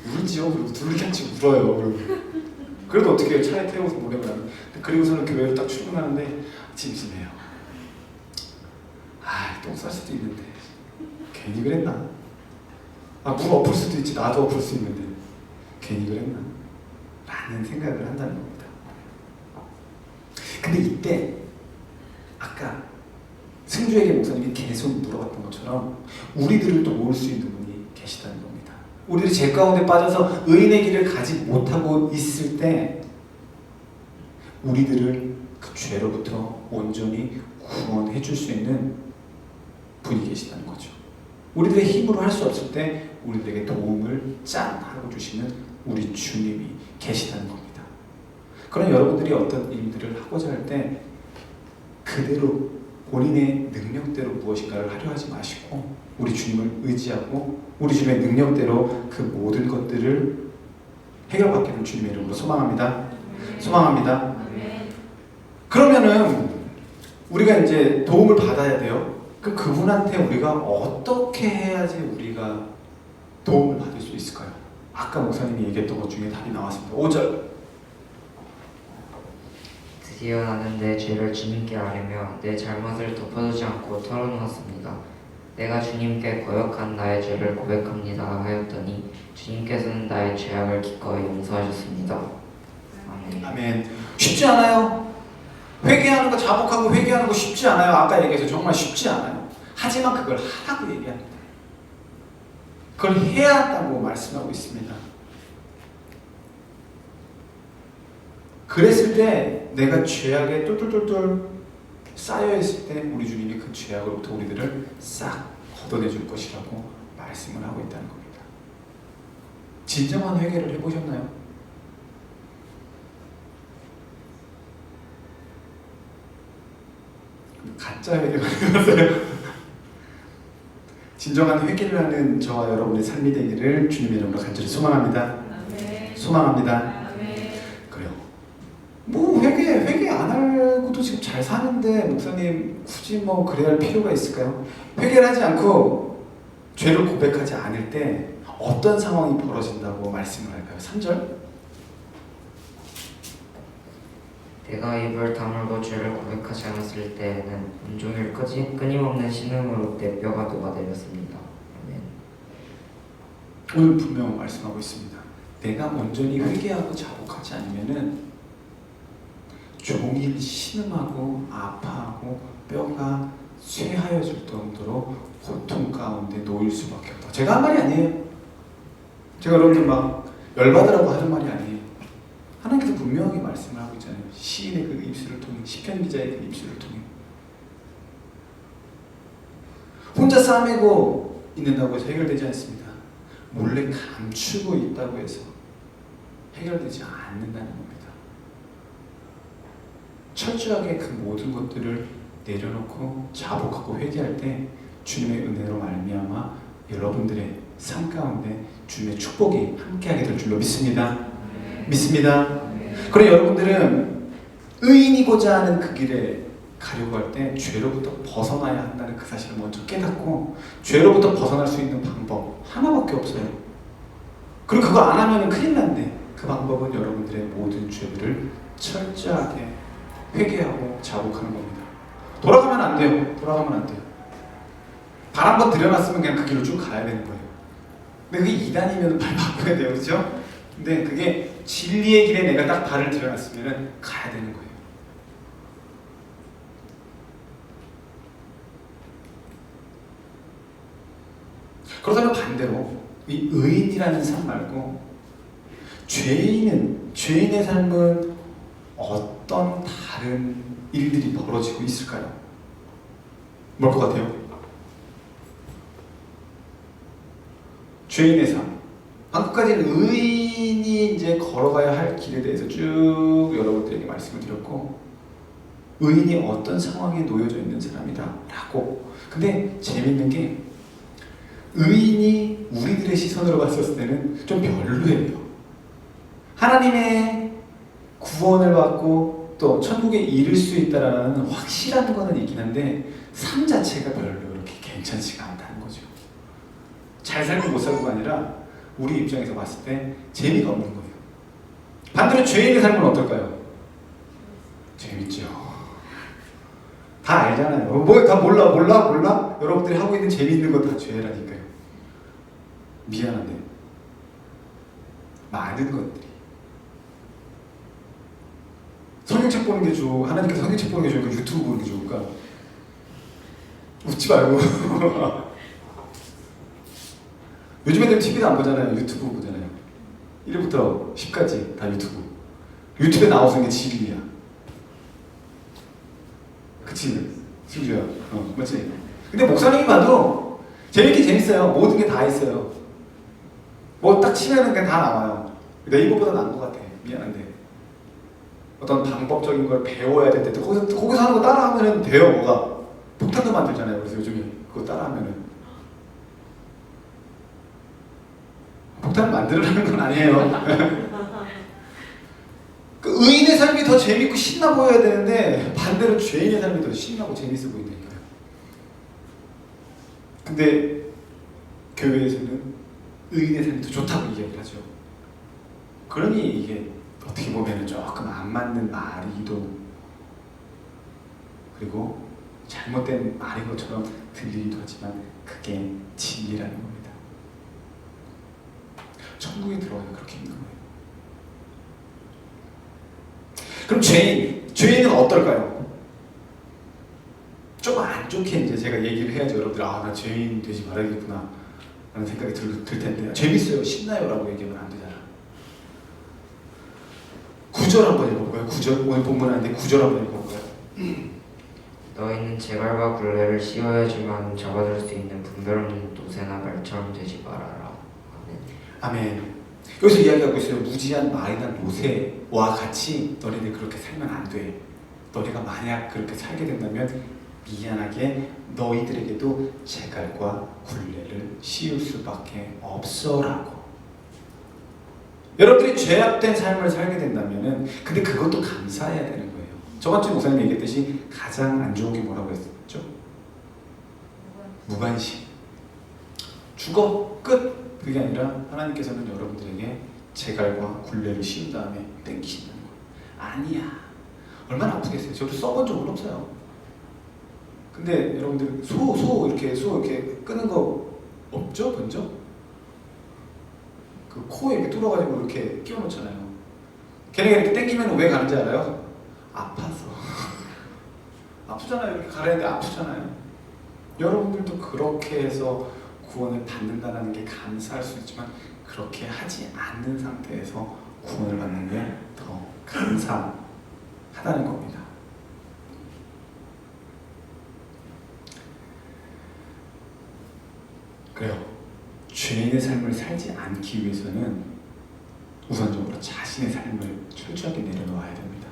울지요. 그리고 둘리같이 울어요. 그래도 어떻게 해요? 차에 태워서 보내면. 그리고서는 교회로 딱 출근하는데 찜찜해요. 똥 쌀 수도 있는데 괜히 그랬나? 물 엎을 수도 있지. 나도 엎을 수 있는데 괜히 그랬나? 라는 생각을 한다는 겁니다. 근데 이때 아까 승주에게 목사님이 계속 물어봤던 것처럼 우리들을 또 모을 수 있는 분이 계시다는 겁니다. 우리들이 죄 가운데 빠져서 의인의 길을 가지 못하고 있을 때 우리들을 그 죄로부터 온전히 구원해 줄 수 있는 분이 계시다는 거죠. 우리들의 힘으로 할 수 없을 때 우리들에게 도움을 하고 주시는 우리 주님이 계시다는 겁니다. 그런 여러분들이 어떤 일들을 하고자 할 때 그대로 본인의 능력대로 무엇인가를 하려 하지 마시고 우리 주님을 의지하고 우리 주님의 능력대로 그 모든 것들을 해결받기를 주님의 이름으로 소망합니다. 소망합니다. 그러면은 우리가 이제 도움을 받아야 돼요. 그분한테 우리가 어떻게 해야지 우리가 도움을 받을 수 있을까요? 아까 목사님이 얘기했던 것 중에 답이 나왔습니다. 5절. 드디어 나는 내 죄를 주님께 아뢰며 내 잘못을 덮어두지 않고 털어놓았습니다. 내가 주님께 거역한 나의 죄를 고백합니다 하였더니 주님께서는 나의 죄악을 기꺼이 용서하셨습니다. 아멘. 아멘. 쉽지 않아요. 회개하는 거, 자복하고 회개하는 거 쉽지 않아요. 아까 얘기해서 정말 쉽지 않아요. 하지만 그걸 하라고 얘기합니다. 그걸 해야 한다고 말씀하고 있습니다. 그랬을 때 내가 죄악에 똘똘똘똘 쌓여있을 때 우리 주님이 그 죄악으로부터 우리들을 싹 걷어내줄 것이라고 말씀을 하고 있다는 겁니다. 진정한 회개를 해보셨나요? 가짜 회개가 되었어요. 진정한 회개를 하는 저와 여러분의 삶이 되기를 주님의 이름으로 간절히 소망합니다. 소망합니다. 그래요. 뭐 회개 안 하고도 지금 잘 사는데 목사님 굳이 뭐 그래야 할 필요가 있을까요? 회개를 하지 않고 죄를 고백하지 않을 때 어떤 상황이 벌어진다고 말씀을 할까요? 3절. 내가 입을 다물고 죄를 고백하지 않았을 때에는 온종일 끊임없는 신음으로 내 뼈가 녹아내렸습니다. 아멘. 오늘 분명 말씀하고 있습니다. 내가 온전히 회개하고 자복하지 않으면은 종일 신음하고 아파하고 뼈가 쇠하여질 정도로 고통 가운데 놓일 수밖에 없다. 제가 한 말이 아니에요. 제가 여러분들 막 열받으라고 하는 말이 아니에요. 하나님께서 분명히 말씀을 하고 있잖아요. 시인의 그 입술을 통해, 시편 기자의 그 입술을 통해. 혼자 싸매고 있는다고 해서 해결되지 않습니다. 몰래 감추고 있다고 해서 해결되지 않는다는 겁니다. 철저하게 그 모든 것들을 내려놓고 자복하고 회개할 때 주님의 은혜로 말미암아 여러분들의 삶 가운데 주님의 축복이 함께하게 될 줄로 믿습니다. 믿습니다. 그래 여러분들은 의인이고자 하는 그 길에 가려고 할 때 죄로부터 벗어나야 한다는 그 사실을 먼저 깨닫고 죄로부터 벗어날 수 있는 방법 하나밖에 없어요. 그리고 그거 안 하면 큰일 난데 그 방법은 여러분들의 모든 죄들을 철저하게 회개하고 자복하는 겁니다. 돌아가면 안 돼요. 돌아가면 안 돼요. 발 한 번 들여놨으면 그냥 그 길로 쭉 가야 되는 거예요. 근데 그게 2단이면 발 바꿔야 돼요. 그렇죠? 근데 그게 진리의 길에 내가 딱 발을 들여놨으면 가야 되는 거예요. 그렇다면 반대로 이 의인이라는 삶 말고 죄인의 삶은 어떤 다른 일들이 벌어지고 있을까요? 뭘 것 같아요? 죄인의 삶. 방금까지는 의인이 이제 걸어가야 할 길에 대해서 쭉 여러분들에게 말씀을 드렸고, 의인이 어떤 상황에 놓여져 있는 사람이다라고. 근데 재밌는 게 의인이 우리들의 시선으로 봤을 때는 좀 별로예요. 하나님의 구원을 받고 또 천국에 이를 수 있다라는 확실한 거는 있긴 한데 삶 자체가 별로 그렇게 괜찮지가 않다는 거죠. 잘 살고 못 살고가 아니라 우리 입장에서 봤을 때 재미가 없는 거예요. 반대로 죄인의 삶은 어떨까요? 재밌죠. 다 알잖아요. 뭐 다 몰라? 여러분들이 하고 있는 재미있는 거 다 죄라니까요. 미안한데 많은 것들이 성경책 보는 게 좋고 하나님께서 성경책 보는 게 좋을까 유튜브 보는 게 좋을까? 웃지 말고 요즘 애들 TV도 안 보잖아요. 유튜브 보잖아요. 1부터 10까지 다 유튜브. 유튜브에 나오는 게 진리야. 그치? 승주야. 맞지? 근데 목사님이 봐도 재밌긴 재밌어요. 모든 게 다 있어요. 뭐 딱 치면은 그냥 다 나와요. 네이버보다 나은 것 같아. 미안한데. 어떤 방법적인 걸 배워야 될 때 거기서 하는 거 따라하면은 돼요. 뭐가 폭탄도 만들잖아요. 그래서 요즘에 그거 따라하면은 폭탄을 만들으라는 건 아니에요. 그 의인의 삶이 더 재밌고 신나 보여야 되는데 반대로 죄인의 삶이 더 신나고 재밌어 보인다니까요. 근데 교회에서는 의인의 삶이 더 좋다고 이야기를 하죠. 그러니 이게 어떻게 보면 조금 안 맞는 말이기도 그리고 잘못된 말인 것처럼 들리기도 하지만 그게 진리라는 겁니다. 천국에 들어가기가 그렇게 힘든 거예요. 그럼 죄인은 어떨까요? 좀 안 좋게 이제 제가 얘기를 해야죠. 여러분들 나 죄인 되지 말아야겠구나 라는 생각이 들 텐데 재밌어요, 신나요 라고 얘기하면 안 되잖아. 9절 한번 읽어볼까요? 9절 오늘 본문 아닌데 9절 한번 읽어볼까요? 너희는 재갈과 굴레를 씌워야지만 잡아줄 수 있는 분별 없는 노새나 말처럼 되지 말아라. 아멘. 아멘. 여기서 이야기하고 있어요. 무지한 말이나 노새와 같이 너희들 그렇게 살면 안 돼. 너희가 만약 그렇게 살게 된다면 미안하게 너희들에게도 재갈과 굴레를 씌울 수밖에 없어라고. 여러분들이 죄악된 삶을 살게 된다면은 근데 그것도 감사해야 되는 거예요. 저번주 목사님이 얘기했듯이 가장 안 좋은 게 뭐라고 했었죠? 무관심. 죽어 끝. 그게 아니라 하나님께서는 여러분들에게 재갈과 굴레를 씌운 다음에 땡기신다는 거예요. 아니야. 얼마나 아프겠어요. 저도 써본 적은 없어요. 근데 여러분들 소 이렇게 끄는 거 없죠? 본 적? 그 코에 이렇게 뚫어가지고 이렇게 끼워 놓잖아요. 걔네가 이렇게 땡기면 왜 가는지 알아요? 아파서. 아프잖아요. 이렇게 가려는데 아프잖아요. 여러분들도 그렇게 해서 구원을 받는다는 게 감사할 수 있지만 그렇게 하지 않는 상태에서 구원을 받는 게 더 감사하다는 겁니다. 그래요. 죄인의 삶을 살지 않기 위해서는 우선적으로 자신의 삶을 철저하게 내려놓아야 됩니다.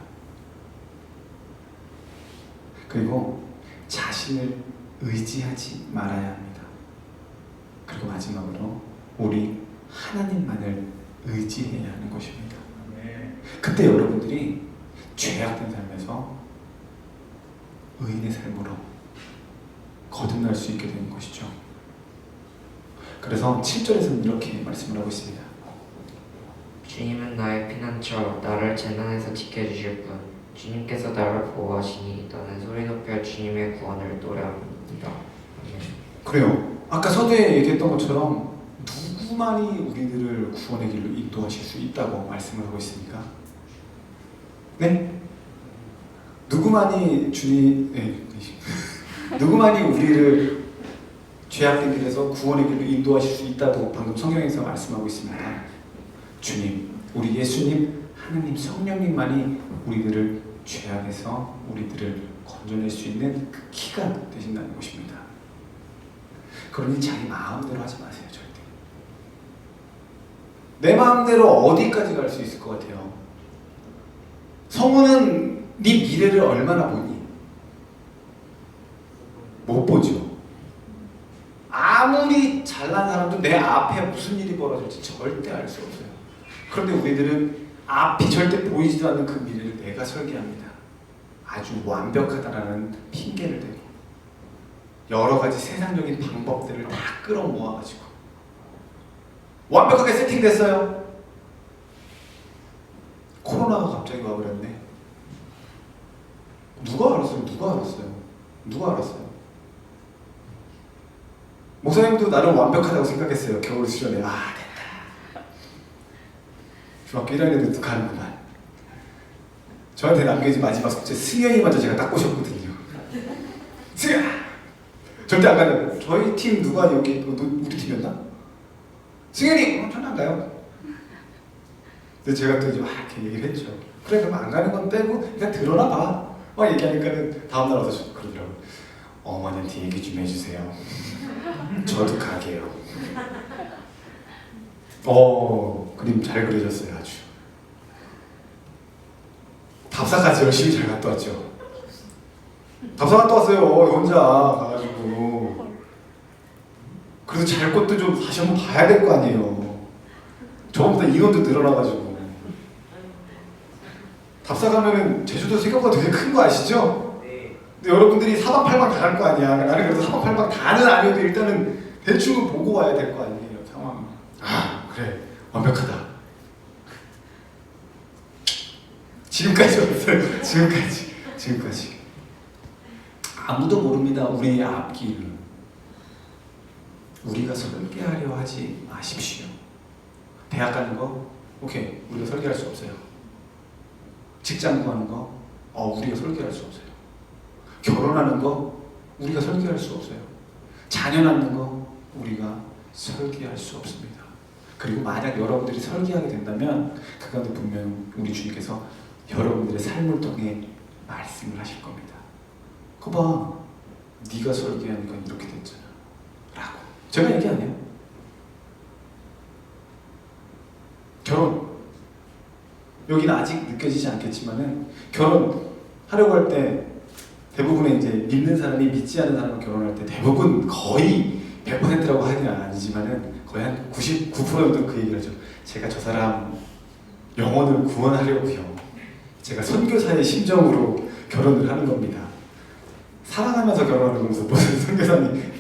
그리고 자신을 의지하지 말아야 합니다. 그리고 마지막으로 우리 하나님만을 의지해야 하는 것입니다. 그때 여러분들이 죄악된 삶에서 의인의 삶으로 거듭날 수 있게 되는 것이죠. 그래서 7절에서는 이렇게 말씀을 하고 있습니다. 주님은 나의 피난처, 나를 재난에서 지켜주실 분. 주님께서 나를 보호하시니 너는 소리 높여 주님의 구원을 노래합니다. 그래요. 아까 서두에 얘기했던 것처럼 누구만이 우리들을 구원의 길로 인도하실 수 있다고 말씀을 하고 있습니까? 네? 누구만이 누구만이 우리를 죄악된 길에서 구원의 길로 인도하실 수 있다고 방금 성경에서 말씀하고 있습니다. 주님, 우리 예수님, 하나님 성령님만이 우리들을 죄악에서 우리들을 건져낼 수 있는 그 키가 되신다는 것입니다. 그러니 자기 마음대로 하지 마세요. 절대. 내 마음대로 어디까지 갈 수 있을 것 같아요? 성우는 네 미래를 얼마나 보니? 못 보죠. 아무리 잘난 사람도 내 앞에 무슨 일이 벌어질지 절대 알 수 없어요. 그런데 우리들은 앞이 절대 보이지도 않는 그 미래를 내가 설계합니다. 아주 완벽하다라는 핑계를 대고 여러 가지 세상적인 방법들을 다 끌어모아가지고 완벽하게 세팅됐어요. 코로나가 갑자기 와버렸네. 누가 알았어요? 누가 알았어요? 누가 알았어요? 목사님도 나름 완벽하다고 생각했어요. 겨울 수련회. 아 됐다. 중학교 1학년 때도 가는구만. 저한테 남겨진 마지막 숙제 승현이마저 제가 딱 꼬셨거든요. 승현! 절대 안 가요. 저희 팀 누가 여기 우리 팀이었나? 승현이! 저는 안 가요. 근데 제가 또 이제 막 이렇게 얘기를 했죠. 그래 그럼 안 가는 건 빼고 그냥 들어나 봐. 막 얘기하니까는 다음날 와서 그러더라고요. 어머니한테 얘기 좀 해주세요. 저도 가게요. 그림 잘 그려졌어요. 아주. 답사까지 열심히 잘 갔다 왔죠. 답사 갔다 왔어요. 혼자 가가지고. 그래도 잘 것도 좀 다시 한번 봐야 될 거 아니에요. 저번보다 인원도 늘어나가지고. 답사 가면은 제주도 생각보다 되게 큰 거 아시죠? 근데 여러분들이 4박 8박 다 갈 거 아니야. 나는 그래도 4박 8박 다는 아니어도 일단은 대충은 보고 와야 될 거 아니에요. 상황. 아 그래 완벽하다. 지금까지 왔어요. 지금까지. 아무도 모릅니다. 우리의 앞길을. 우리가 설계하려 하지 마십시오. 대학 가는 거? 오케이. 우리가 설계할 수 없어요. 직장 구하는 거? 우리가 설계할 수 없어요. 결혼하는 거? 우리가 설계할 수 없어요. 자녀 낳는 거? 우리가 설계할 수 없습니다. 그리고 만약 여러분들이 설계하게 된다면 그 가운데 분명 우리 주님께서 여러분들의 삶을 통해 말씀을 하실 겁니다. 그거 봐. 네가 설계하니까 이렇게 됐잖아. 라고. 제가 얘기 안 해요. 결혼. 여기는 아직 느껴지지 않겠지만은 결혼하려고 할 때 대부분의 이제 믿는 사람이 믿지 않는 사람과 결혼할 때 대부분 거의 100%라고 하기는 아니지만은 거의 한 99%도 그 얘기를 하죠. 제가 저 사람 영혼을 구원하려고요. 제가 선교사의 심정으로 결혼을 하는 겁니다. 사랑하면서 결혼하는 거면서 무슨 선교사님.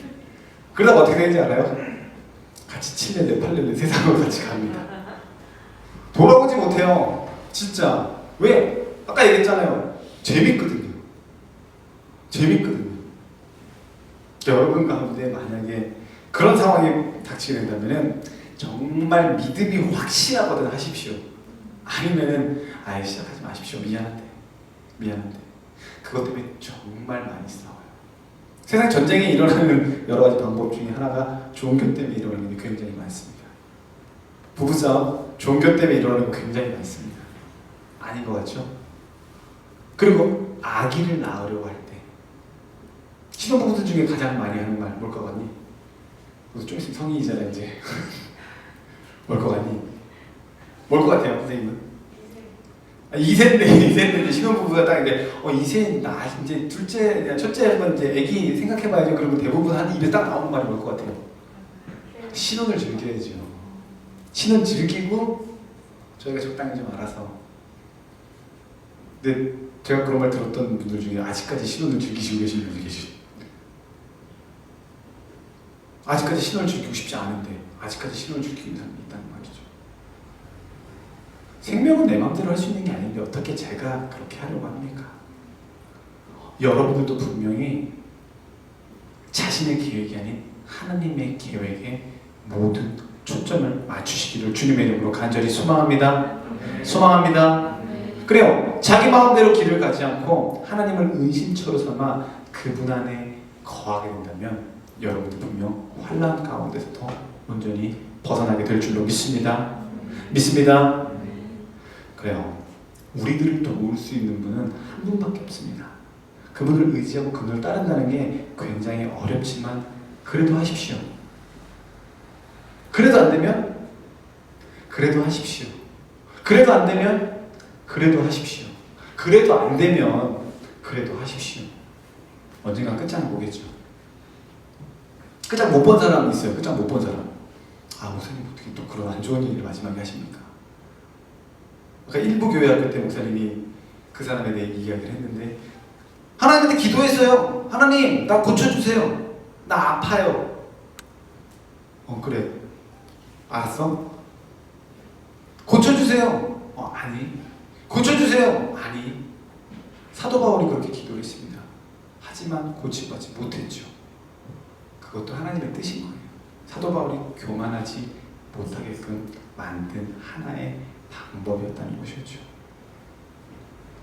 그러다가 어떻게 되는지 알아요? 같이 7년째 8년째 세상으로 같이 갑니다. 돌아오지 못해요. 진짜. 왜? 아까 얘기했잖아요. 재밌거든요. 여러분 가운데 만약에 그런 상황이 닥치게 된다면은 정말 믿음이 확실하거든 하십시오. 아니면은 시작하지 마십시오. 미안한데. 그것 때문에 정말 많이 싸워요. 세상 전쟁이 일어나는 여러 가지 방법 중에 하나가 종교 때문에 일어나는 게 굉장히 많습니다. 부부싸움, 종교 때문에 일어나는 게 굉장히 많습니다. 아닌 것 같죠? 그리고 아기를 낳으려고 할 때 신혼부부들 중에 가장 많이 하는 말 뭘 것 같니? 좀 있으면 성인이잖아 이제. 뭘 것 같니? 뭘 것 같아요 선생님은? 2세인데 신혼부부가 딱 이제 2세 나 이제 첫째 한번 이제 아기 생각해봐야죠. 그러면 대부분 한 입에 딱 나오는 말이 뭘 것 같아요? 신혼을 즐겨야죠. 신혼 즐기고 저희가 적당히 좀 알아서. 근데 제가 그런 말 들었던 분들 중에 아직까지 신혼을 즐기시고 계신 분들 계시죠. 아직까지 신혼을 즐기고 싶지 않은데 아직까지 신혼을 즐기는 사람이 있다는 말이죠. 생명은 내 마음대로 할 수 있는 게 아닌데 어떻게 제가 그렇게 하려고 합니까? 여러분들도 분명히 자신의 계획이 아닌 하나님의 계획에 모든 초점을 맞추시기를 주님의 이름으로 간절히 소망합니다. 그래요. 자기 마음대로 길을 가지 않고 하나님을 은신처로 삼아 그분 안에 거하게 된다면 여러분들 분명 환난 가운데서도 온전히 벗어나게 될 줄로 믿습니다. 그래요. 우리들을 도울 수 있는 분은 한 분밖에 없습니다. 그분을 의지하고 그분을 따른다는 게 굉장히 어렵지만 그래도 하십시오. 그래도 안 되면 그래도 하십시오. 그래도 안 되면 그래도 하십시오. 그래도 안 되면 그래도 하십시오. 언젠가 끝장을 보겠죠. 끝장 못 본 사람이 있어요. 끝장 못 본 사람. 목사님 어떻게 또 그런 안 좋은 얘기를 마지막에 하십니까? 아까 일부 교회 학교 때 목사님이 그 사람에 대해 이야기를 했는데 하나님한테 기도했어요. 하나님, 나 고쳐주세요. 나 아파요. 그래. 알았어? 고쳐주세요. 아니. 고쳐주세요. 아니. 사도 바울이 그렇게 기도했습니다. 하지만 고침받지 못했죠. 그것도 하나님의 뜻인 거예요. 사도 바울이 교만하지 못하게끔 만든 하나의 방법이었다는 것이었죠.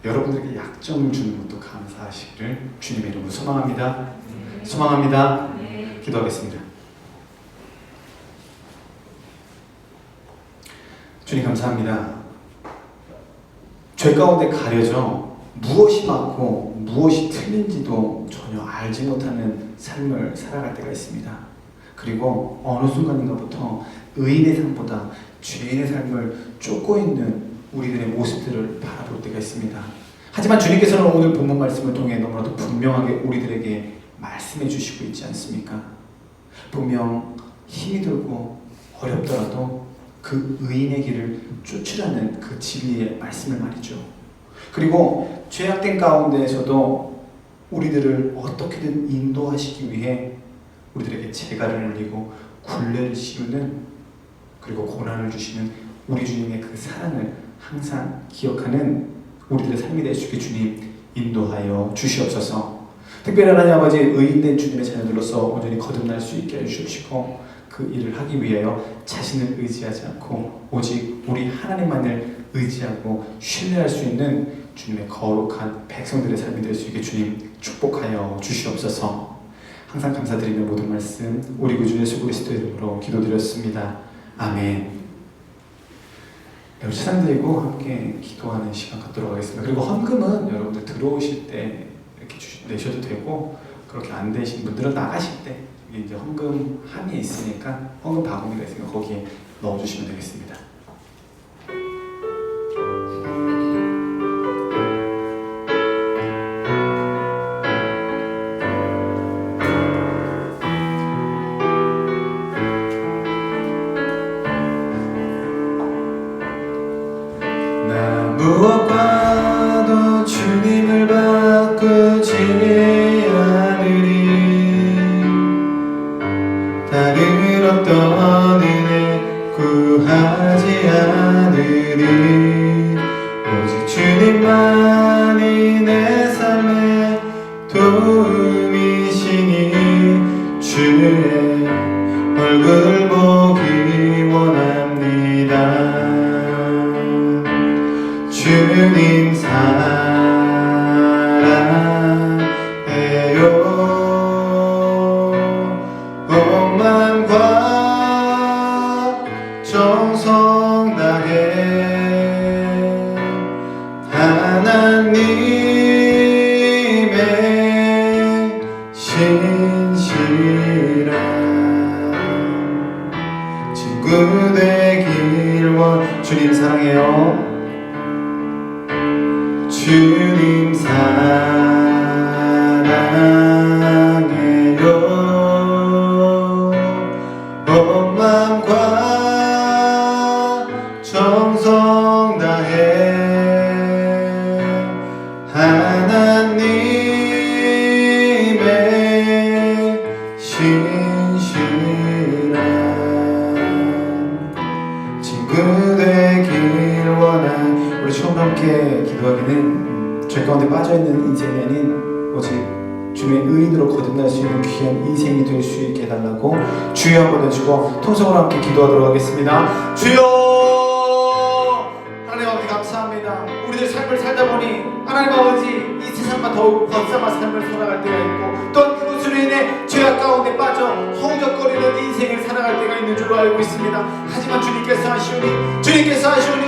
여러분들에게 약점을 주는 것도 감사하시기를 주님의 이름으로 소망합니다. 소망합니다. 기도하겠습니다. 주님 감사합니다. 죄 가운데 가려져 무엇이 맞고 무엇이 틀린지도 전혀 알지 못하는 삶을 살아갈 때가 있습니다. 그리고 어느 순간인가부터 의인의 삶보다 죄인의 삶을 쫓고 있는 우리들의 모습들을 바라볼 때가 있습니다. 하지만 주님께서는 오늘 본문 말씀을 통해 너무나도 분명하게 우리들에게 말씀해 주시고 있지 않습니까? 분명 힘이 들고 어렵더라도 그 의인의 길을 쫓으라는 그 진리의 말씀을 말이죠. 그리고 죄악된 가운데에서도 우리들을 어떻게든 인도하시기 위해 우리들에게 재갈을 물리고 굴레를 씌우는, 그리고 고난을 주시는 우리 주님의 그 사랑을 항상 기억하는 우리들의 삶이 될 수 있게 주님 인도하여 주시옵소서. 특별히 하나님 아버지, 의인된 주님의 자녀들로서 온전히 거듭날 수 있게 해주시고, 그 일을 하기 위하여 자신을 의지하지 않고 오직 우리 하나님만을 의지하고 신뢰할 수 있는 주님의 거룩한 백성들의 삶이 될 수 있게 주님 축복하여 주시옵소서. 항상 감사드리며 모든 말씀 우리 구주 예수 그리스도의 이름으로 기도드렸습니다. 아멘. 우리 찬양 드리고 함께 기도하는 시간 갖도록 하겠습니다. 그리고 헌금은 여러분들 들어오실 때 이렇게 내셔도 되고, 그렇게 안 되신 분들은 나가실 때 이제 헌금 함이 있으니까 헌금 바구니가 있으니까 거기에 넣어주시면 되겠습니다. 무엇과도 주님을 바꾸지 않으리. 다른 어떤 은혜 구하지 않으리. 오직 주님만이 내 삶의 도움이시니 주의 얼굴 보기 원합니다. 주님 사랑해요. 온 마음과 정성 다해 하나님의 신실한 친구 되길 주님 사랑해요. 주님 사랑해요. 온 마음과 정성 다해 하나님의 신실한 친구 되길 원한 우리 처음 함께 기도하기는 죄 가운데 빠져있는 인생이 아닌 오직 주님의 의인으로 거듭날 수 있는 귀한 인생이 될 수 있게 해달라고 주여 한번 해주고 통성으로 함께 기도하도록 하겠습니다. 주여! 하나님 아버지 감사합니다. 우리들 삶을 살다 보니 하나님 아버지 이 세상과 더욱 벗삼아 삶을 살아갈 때가 있고, 또한 그것으로 인해 죄악 가운데 빠져 허우적거리는 인생을 살아갈 때가 있는 줄로 알고 있습니다. 하지만 주님께서 하시오니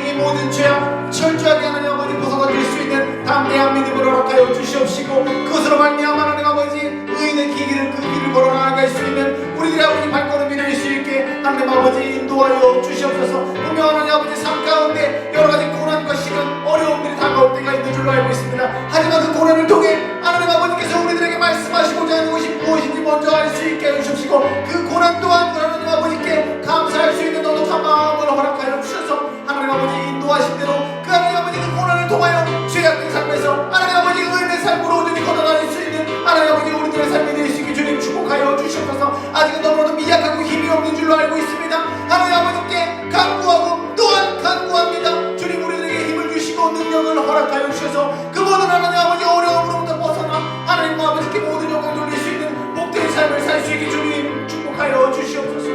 이 모든 죄악 철저하게 하나님 아버지 벗어던질 수 있는 담대한 믿음을 허락하여 주시옵시고, 그것으로 말미암아 하나님 아버지 의인의 길을 걸어 나아갈 수 있는 우리들의 아버지 발걸음이 될 수 있게 하나님 아버지 인도하여 주시옵소서. 분명 하나님 아버지 삶 가운데 여러가지 고난과 시련 어려움들이 다가올 때가 있는 줄로 알고 있습니다. 하지만 그 고난을 통해 하나님 아버지께서 우리들에게 말씀하시고자 하는 것이 무엇인지 먼저 알 수 있게 해주시옵시고, 그 고난 또한 하나님 아버지께 감사할 수 있는 너독한 마음을 허락하여 주셔서 하나님 아버지 인도하신 대로 그 하나님 아버지 그 고난을 통하여 죄악된 삶에서 하나님 아버지 의인의 삶으로 온전히 걷어나갈 줄로 알고 있습니다. 하나님 아버지께 간구하고 또한 간구합니다. 주님 우리들에게 힘을 주시고 능력을 허락하여 주셔서 그 모든 하나님 아버지 어려움으로부터 벗어나 하나님 아버지께 모든 영광 돌릴 수 있는 복된 삶을 살 수 있게 주님 축복하여 주시옵소서.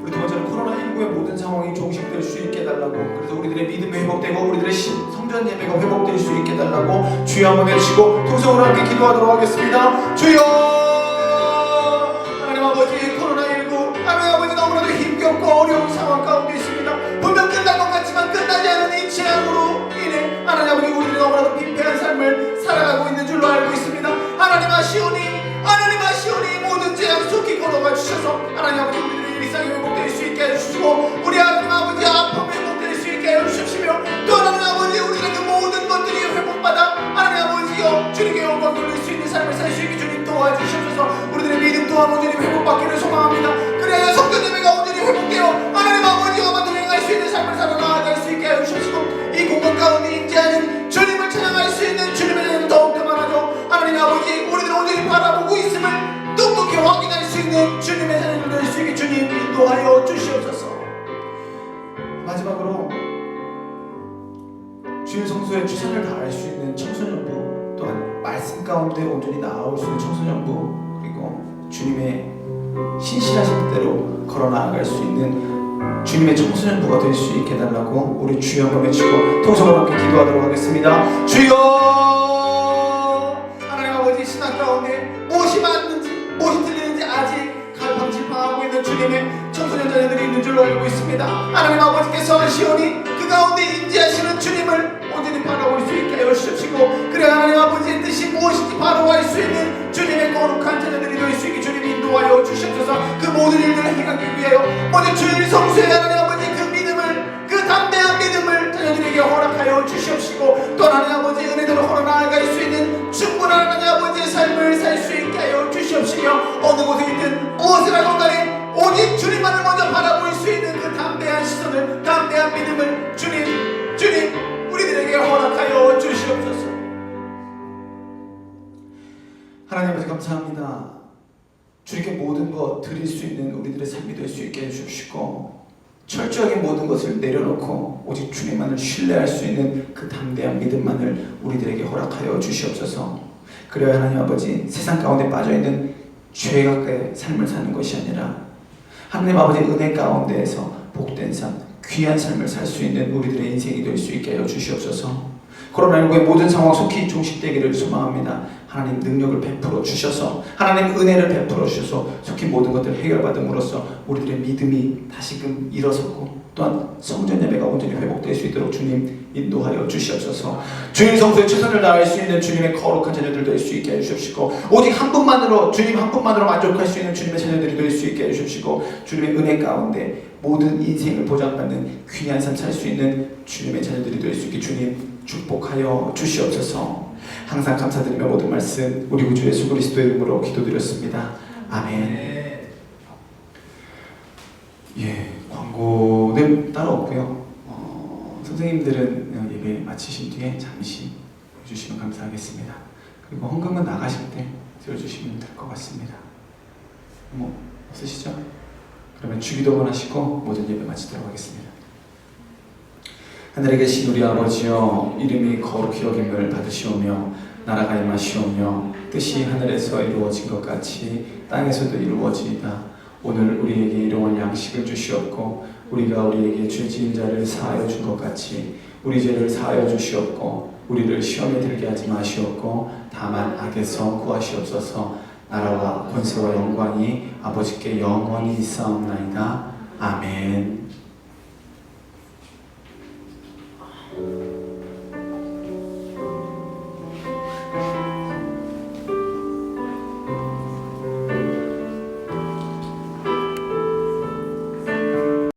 우리 두 번째는 코로나19의 모든 상황이 종식될 수 있게 해달라고, 그래서 우리들의 믿음이 회복되고 우리들의 성전 예배가 회복될 수 있게 해달라고 주여 한번 외치고 통성으로 함께 기도하도록 하겠습니다. 주여 하나님 아버지, 코로나19 하나님 아버지 너무나도 힘겹고 어려운 상황 가운데 있습니다. 분명 끝날 것 같지만 끝나지 않은 이 재앙으로 인해 하나님 아버지 우리들이 너무나도 빈패한 삶을 살아가고 있는 줄로 알고 있습니다. 하나님 아시오니 모든 재앙 속히 걸어가 주셔서 하나님 아버지 우리들의 일상이 회복될 수 있게 해주시고 우리 하나님 아버지 아픔이 회복될 수 있게 해주십시며 또 하나님 아버지 우리들의 그 모든 것들이 회복받아 하나님 아버지여 주님께 영광 돌릴 수 있는 삶을 살 수 있게 주님 도와주시옵소서. 우리들의 믿음 또한 온전히 회복받기를 소망합니다. 그래야 성전 예배가 온전히 회복되어 하나님 아버지와 만들 행할 수 있는 삶을 살아 나아갈 수 있게 해주시옵시고 이 공간 가운데 임재하는 주님을 찬양할 수 있는 주님의 은혜는 더욱더 많아져 하나님 아버지 우리들 온전히 바라보고 있음을 똑똑히 확인할 수 있는 주님의 자녀들 될 수 있게 주님 인도하여 주시옵소서. 마지막으로 주일 성소에 최선을 다할 수 있는 청소년부, 또한 말씀 가운데 온전히 나아올 수 있는 청소년부, 그리고 주님의 신실하신 대로 걸어나아갈 수 있는 주님의 청소년부가 될 수 있게 해달라고 우리 주여 한번 외치고 통성으로 함께 기도하도록 하겠습니다. 주여 하나님 아버지, 신앙 가운데 무엇이 맞는지 무엇이 틀리는지 아직 갈팡질팡하고 있는 주님의 청소년 자녀들이 있는 줄로 알고 있습니다. 하나님 아버지께서 하시오니 그 가운데 임재하시는 주님을 온전히 바라볼 수 있게 하여 주시옵시고, 그래 하나님 아버지의 뜻이 무엇인지 바로 알 수 있는 주님의 거룩한 자녀들이 될 수 있게 주님이 인도하여 주시옵소서. 그 모든 일들을 행하기 위하여 먼저 주일 성수에 하나님 아버지 그 믿음을, 그 담대한 믿음을 자녀들에게 허락하여 주시옵시고, 또 하나님 아버지 은혜대로 걸어나아갈 수 있는 충분한 하나님 아버지의 삶을 살 수 있게 하여 주시옵시며, 어느 곳에 있든 무엇을 하건 간에 오직 주님만을 먼저 바라볼 수 있는 그 담대한 시선을, 담대한 믿음을 주님 우리들에게 허락하여 주시옵소서. 하나님 아버지 감사합니다. 주님께 모든 것 드릴 수 있는 우리들의 삶이 될 수 있게 해주시고, 철저하게 모든 것을 내려놓고 오직 주님만을 신뢰할 수 있는 그 담대한 믿음만을 우리들에게 허락하여 주시옵소서. 그래야 하나님 아버지 세상 가운데 빠져있는 죄악의 삶을 사는 것이 아니라 하나님 아버지 은혜 가운데에서 복된 삶, 귀한 삶을 살 수 있는 우리들의 인생이 될 수 있게 하여 주시옵소서. 코로나19의 모든 상황 속히 종식되기를 소망합니다. 하나님 능력을 베풀어 주셔서, 하나님 은혜를 베풀어 주셔서 속히 모든 것들을 해결받음으로써 우리들의 믿음이 다시금 일어서고, 또한 성전 예배가 온전히 회복될 수 있도록 주님 인도하여 주시옵소서. 주일 성소에 최선을 다할 수 있는 주님의 거룩한 자녀들 될 수 있게 해주십시고, 오직 한 분만으로, 주님 한 분만으로 만족할 수 있는 주님의 자녀들이 될 수 있게 해주십시고, 주님의 은혜 가운데 모든 인생을 보장받는 귀한 삶 살 수 있는 주님의 자녀들이 될 수 있게 주님 축복하여 주시옵소서. 항상 감사드리며 모든 말씀 우리 구주 예수 그리스도의 이름으로 기도드렸습니다. 아멘. 예, 광고는 따로 없고요. 선생님들은 예배 마치신 뒤에 잠시 해주시면 감사하겠습니다. 그리고 헌금은 나가실 때 드려주시면 될 것 같습니다. 뭐 없으시죠? 그러면 주기도문 하시고 모든 예배 마치도록 하겠습니다. 하늘에 계신 우리 아버지여, 이름이 거룩히 여김을 받으시오며 나라가 임하시오며 뜻이 하늘에서 이루어진 것 같이 땅에서도 이루어지이다. 오늘 우리에게 일용할 양식을 주시옵고, 우리가 우리에게 죄 지은 자를 사하여 준 것 같이 우리 죄를 사하여 주시옵고, 우리를 시험에 들게 하지 마시옵고 다만 악에서 구하시옵소서. 나라와 권세와 영광이 아버지께 영원히 있사옵나이다. 아멘.